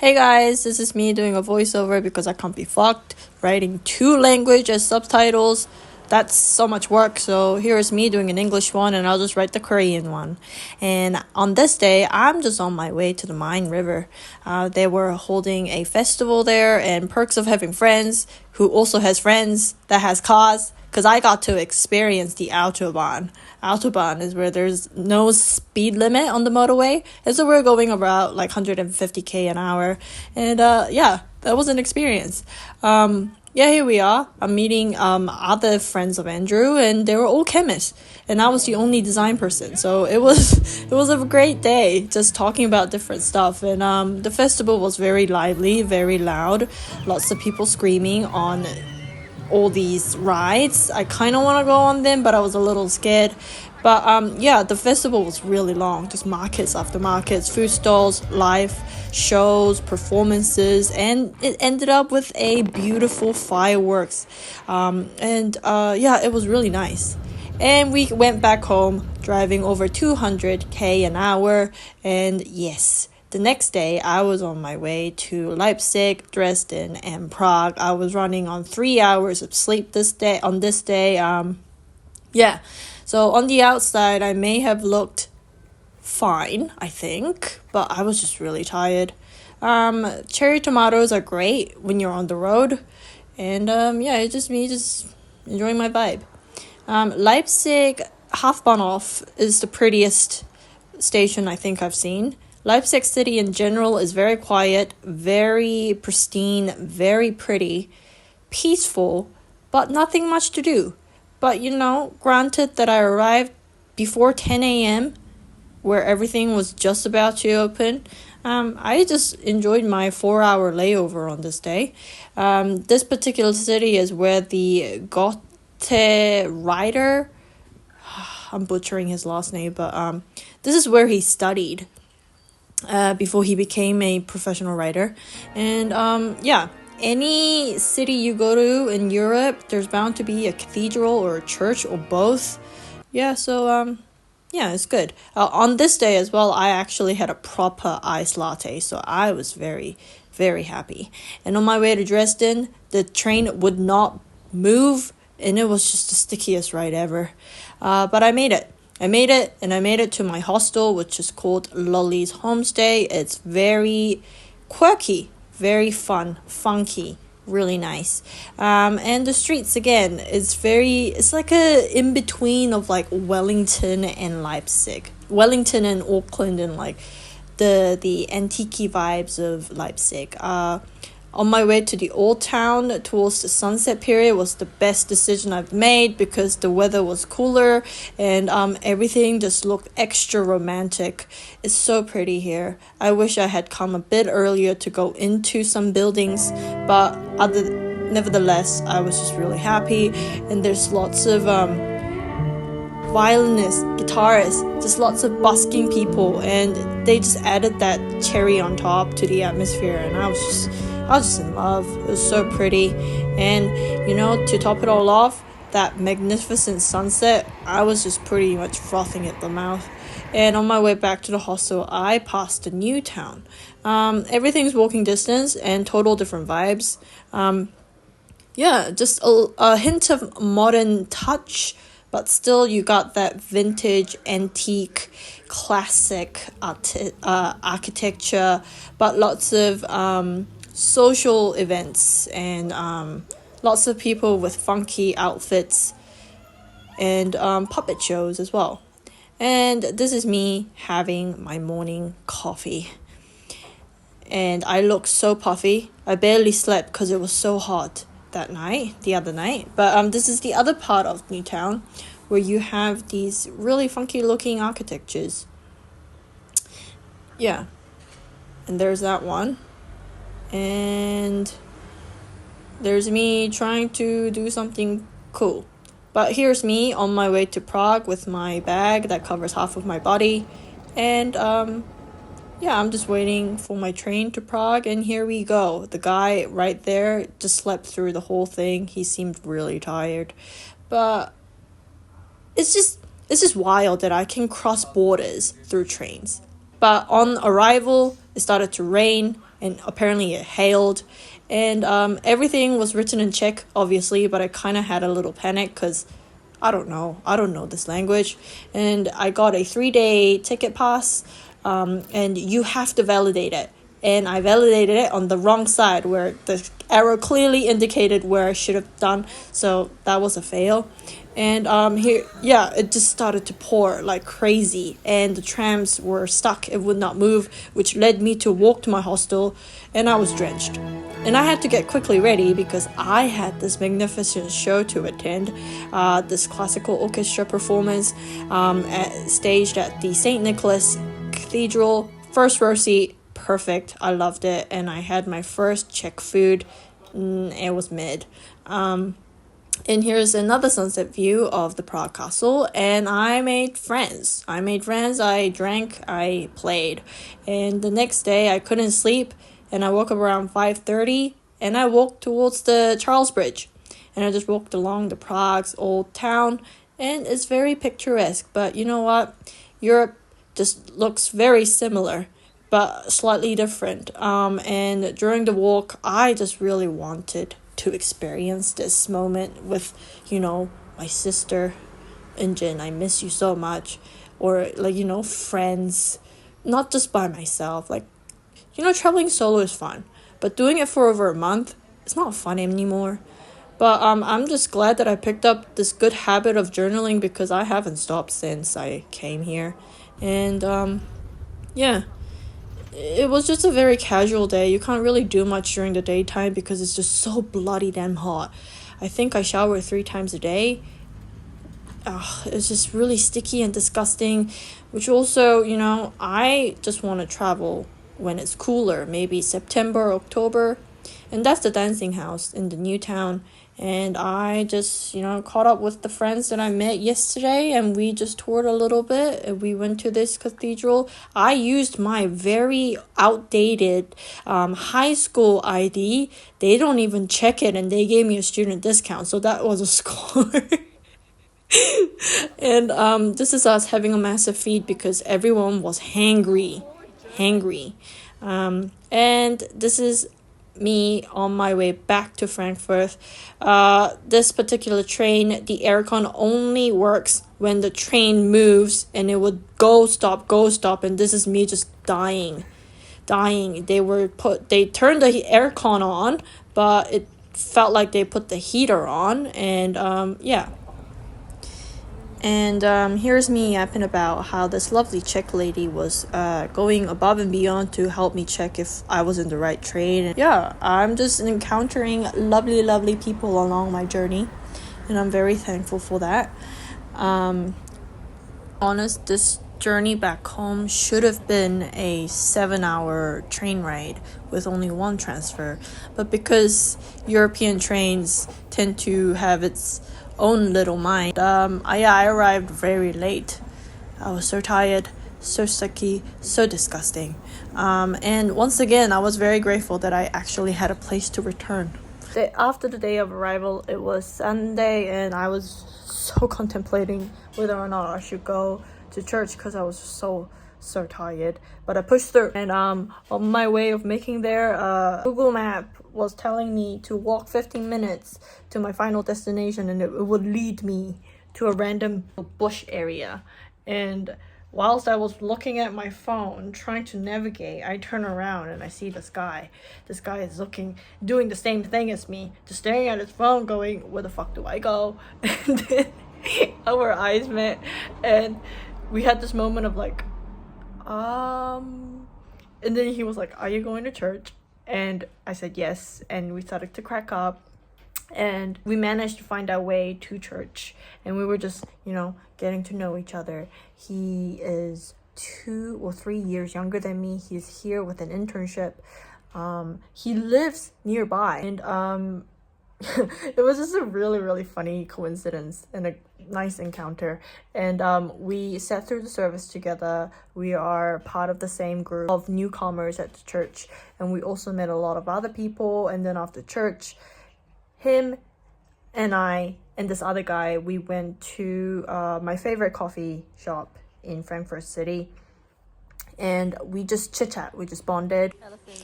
Hey guys, this is me doing a voiceover because I can't be fucked writing two language as subtitles. That's so much work. So here is me doing an English one and I'll just write the Korean one. And on this day, I'm just on my way to the Main River. They were holding a festival there, and perks of having friends who also has friends that has cars, because I got to experience the Autobahn. Autobahn is where there's no speed limit on the motorway, and so we're going about like 150k an hour, and yeah, that was an experience. Here we are. I'm meeting other friends of Andrew, and they were all chemists, and I was the only design person. So it was a great day, just talking about different stuff. And the festival was very lively, very loud, lots of people screaming on all these rides. I kind of want to go on them, but I was a little scared. But the festival was really long, just markets after markets, food stalls, live shows, performances, and it ended up with a beautiful fireworks. It was really nice. And we went back home driving over 200k an hour, and yes, the next day, I was on my way to Leipzig, Dresden, and Prague. I was running on 3 hours of sleep this day. So on the outside, I may have looked fine, I think, but I was just really tired. Cherry tomatoes are great when you're on the road, and it's just me just enjoying my vibe. Leipzig Hauptbahnhof is the prettiest station I think I've seen. Leipzig city in general is very quiet, very pristine, very pretty, peaceful, but nothing much to do. But granted that I arrived before 10 a.m., where everything was just about to open, I just enjoyed my 4-hour layover on this day. This particular city is where the Goethe writer, I'm butchering his last name, but this is where he studied before he became a professional writer. And any city you go to in Europe, there's bound to be a cathedral or a church or both. It's good. On this day as well, I actually had a proper iced latte, so I was very, very happy. And on my way to Dresden, the train would not move, and it was just the stickiest ride ever. But I made it. I made it to my hostel, which is called Lolly's Homestay. It's very quirky, very fun, funky, really nice. And the streets, again, it's like a in-between of like Wellington and Leipzig. Wellington and Auckland, and like the antique vibes of Leipzig. On my way to the old town towards the sunset period was the best decision I've made, because the weather was cooler and everything just looked extra romantic. It's so pretty here. I wish I had come a bit earlier to go into some buildings, but nevertheless, I was just really happy. And there's lots of violinists, guitarists, just lots of busking people, and they just added that cherry on top to the atmosphere, and I was just in love. It was so pretty. And to top it all off, that magnificent sunset, I was just pretty much frothing at the mouth. And on my way back to the hostel, I passed a new town. Everything's walking distance and total different vibes. Just a hint of modern touch, but still you got that vintage, antique, classic architecture, but lots of social events, and lots of people with funky outfits, and puppet shows as well. And this is me having my morning coffee, and I look so puffy. I barely slept because it was so hot the other night. But this is the other part of Newtown, where you have these really funky looking architectures. And there's that one. And there's me trying to do something cool. But here's me on my way to Prague with my bag that covers half of my body. And I'm just waiting for my train to Prague, and here we go. The guy right there just slept through the whole thing. He seemed really tired. But it's just wild that I can cross borders through trains. But on arrival, it started to rain. and apparently it hailed. And everything was written in Czech, obviously, but I kind of had a little panic because I don't know this language. And I got a 3-day ticket pass, and you have to validate it. And I validated it on the wrong side where the arrow clearly indicated where I should have done. So that was a fail. And it just started to pour like crazy, and the trams were stuck. It would not move, which led me to walk to my hostel, and I was drenched. And I had to get quickly ready because I had this magnificent show to attend, this classical orchestra performance staged at the St. Nicholas Cathedral, first row seat, perfect. I loved it, and I had my first Czech food. It was mid. And here's another sunset view of the Prague Castle, and I made friends. I drank, I played. And the next day I couldn't sleep, and I woke up around 5:30, and I walked towards the Charles Bridge. And I just walked along the Prague's old town, and it's very picturesque. But you know what? Europe just looks very similar, but slightly different. And during the walk, I just really wanted to experience this moment with, my sister, Injin. I miss you so much. Or friends, not just by myself. Traveling solo is fun, but doing it for over a month, it's not fun anymore. But I'm just glad that I picked up this good habit of journaling because I haven't stopped since I came here. And it was just a very casual day. You can't really do much during the daytime because it's just so bloody damn hot. I think I shower 3 times a day. It's just really sticky and disgusting, which also, I just want to travel when it's cooler, maybe September, October. And that's the dancing house in the new town. And I just, caught up with the friends that I met yesterday, and we just toured a little bit, and we went to this cathedral. I used my very outdated high school ID. They don't even check it, and they gave me a student discount, so that was a score. And this is us having a massive feed because everyone was hangry. And this is me on my way back to Frankfurt. This particular train, the aircon only works when the train moves, and it would go stop, and this is me just dying. They turned the aircon on, but it felt like they put the heater on, and And here's me yapping about how this lovely Czech lady was going above and beyond to help me check if I was in the right train. And I'm just encountering lovely, lovely people along my journey, and I'm very thankful for that. Honest, this journey back home should have been a 7-hour train ride with only one transfer, but because European trains tend to have its own little mind. I arrived very late. I was so tired, so sticky, so disgusting. And once again, I was very grateful that I actually had a place to return. After the day of arrival, it was Sunday, and I was so contemplating whether or not I should go to church because I was so tired. But I pushed through, and on my way of making there, Google Map was telling me to walk 15 minutes to my final destination, and it would lead me to a random bush area. And whilst I was looking at my phone trying to navigate, I turn around and I see this guy. This guy is doing the same thing as me, just staring at his phone going, where the fuck do I go? And then our eyes met, and we had this moment of and then he was like, are you going to church? And I said yes, and we started to crack up, and we managed to find our way to church, and we were just, getting to know each other. He is 2 or 3 years younger than me. He's here with an internship. He lives nearby, and it was just a really, really funny coincidence and a nice encounter. And we sat through the service together. We are part of the same group of newcomers at the church, and we also met a lot of other people. And then after church, him and I and this other guy, we went to my favorite coffee shop in Frankfurt City. and we just chit-chat, we just bonded.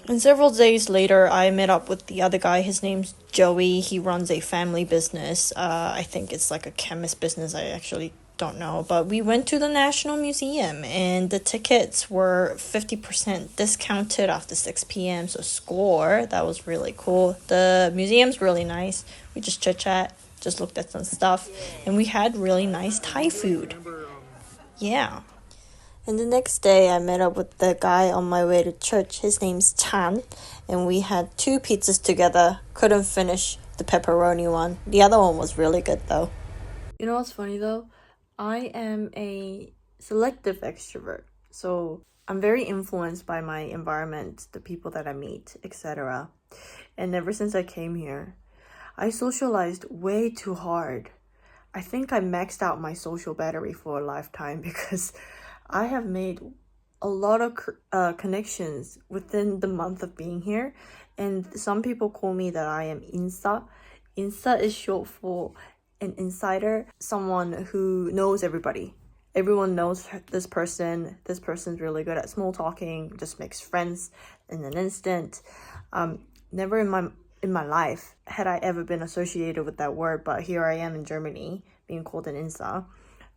And several days later, I met up with the other guy. His name's Joey. He runs a family business. I think it's like a chemist business. I actually don't know. But we went to the National Museum, and the tickets were 50% discounted after 6 p.m. So score. That was really cool. The museum's really nice. We just chit-chat, just looked at some stuff, and we had really nice Thai food. Yeah. And the next day, I met up with the guy on my way to church. His name's Chan, and we had 2 pizzas together. Couldn't finish the pepperoni one. The other one was really good, though. You know what's funny, though? I am a selective extrovert, so I'm very influenced by my environment, the people that I meet, etc. And ever since I came here, I socialized way too hard. I think I maxed out my social battery for a lifetime because I have made a lot of connections within the month of being here, and some people call me that I am Insa. Insa is short for an insider, someone who knows everybody. Everyone knows this person. This person's really good at small talking, just makes friends in an instant. Never in my life had I ever been associated with that word, but here I am in Germany being called an Insa.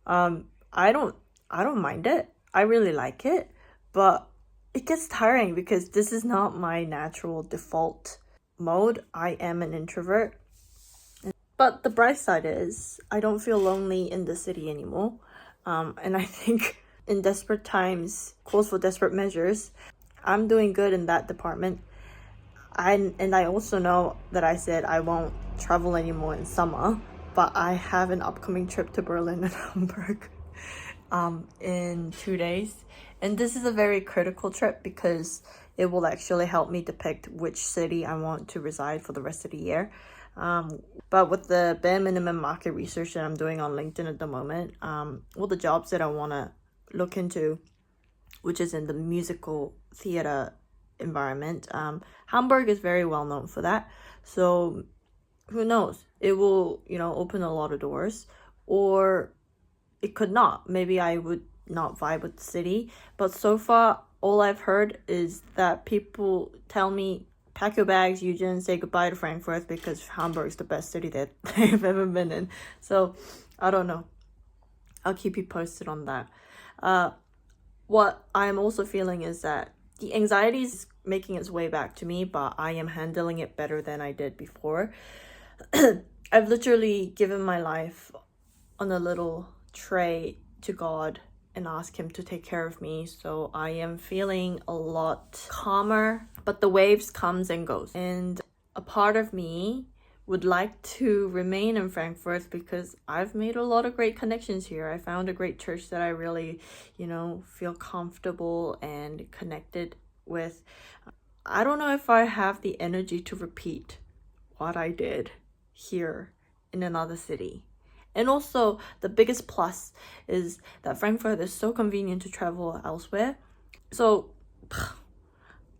I don't mind it. I really like it, but it gets tiring because this is not my natural default mode. I am an introvert. But the bright side is I don't feel lonely in the city anymore. And I think in desperate times calls for desperate measures. I'm doing good in that department. And I also know that I said I won't travel anymore in summer, but I have an upcoming trip to Berlin and Hamburg in 2 days. And this is a very critical trip because it will actually help me depict which city I want to reside for the rest of the year. But with the bare minimum market research that I'm doing on LinkedIn at the moment, all the jobs that I want to look into, which is in the musical theater environment, Hamburg is very well known for that. So who knows? It will, open a lot of doors, or it could not. Maybe I would not vibe with the city. But so far, all I've heard is that people tell me, pack your bags, Eugen, say goodbye to Frankfurt because Hamburg's the best city that they've ever been in. So, I don't know. I'll keep you posted on that. What I'm also feeling is that the anxiety is making its way back to me, but I am handling it better than I did before. I've literally given my life on a little tray to God and ask him to take care of me, so I am feeling a lot calmer, but the waves comes and goes, and a part of me would like to remain in Frankfurt because I've made a lot of great connections here. I found a great church that I really feel comfortable and connected with. I don't know if I have the energy to repeat what I did here in another city. And also, the biggest plus is that Frankfurt is so convenient to travel elsewhere. So,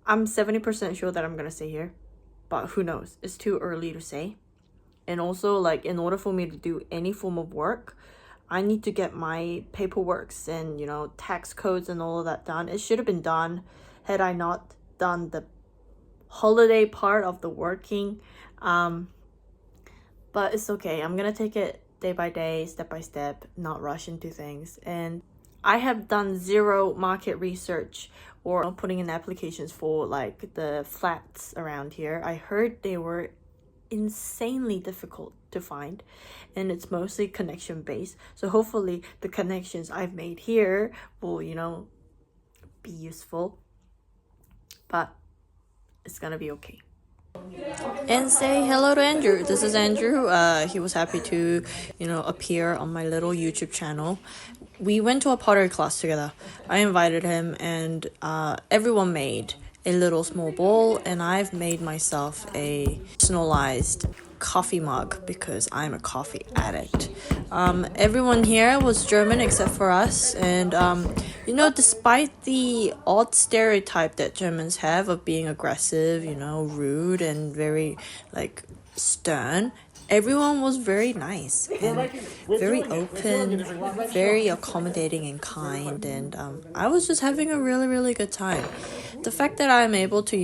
I'm 70% sure that I'm going to stay here. But who knows? It's too early to say. And also, in order for me to do any form of work, I need to get my paperworks and, tax codes and all of that done. It should have been done had I not done the holiday part of the working. But it's okay. I'm going to take it day by day, step by step, not rush into things. And I have done zero market research or putting in applications for the flats around here. I heard they were insanely difficult to find, and it's mostly connection based. So hopefully the connections I've made here will, be useful. But it's gonna be okay. And say hello to Andrew. This is Andrew. He was happy to, appear on my little YouTube channel. We went to a pottery class together. I invited him, and everyone made a little small bowl, and I've made myself a personalized coffee mug because I'm a coffee addict. Everyone here was German except for us, and despite the odd stereotype that Germans have of being aggressive, rude and very stern. Everyone was very nice and very open, very accommodating and kind, and I was just having a really, really good time. The fact that I'm able to,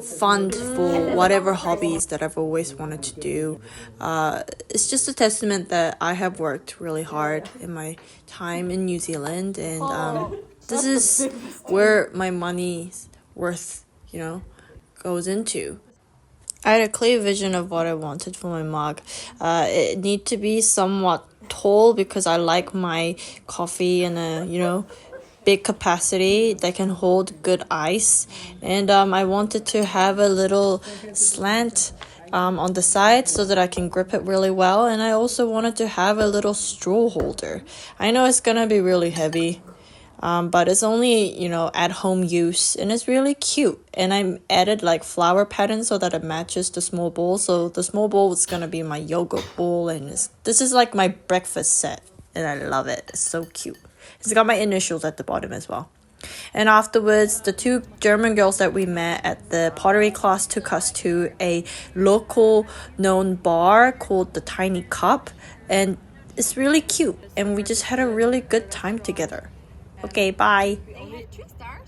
fund for whatever hobbies that I've always wanted to do, it's just a testament that I have worked really hard in my time in New Zealand, and this is where my money's worth, goes into. I had a clear vision of what I wanted for my mug. It need to be somewhat tall because I like my coffee in a, big capacity that can hold good ice. And I wanted to have a little slant on the side so that I can grip it really well. And I also wanted to have a little straw holder. I know it's gonna be really heavy. But it's only, at home use, and it's really cute. And I added like flower patterns so that it matches the small bowl. So the small bowl is gonna be my yogurt bowl, and this is like my breakfast set, and I love it. It's so cute. It's got my initials at the bottom as well. And afterwards, the two German girls that we met at the pottery class took us to a local known bar called the Tiny Cup, and it's really cute. And we just had a really good time together. Okay, bye. They had 2 stars?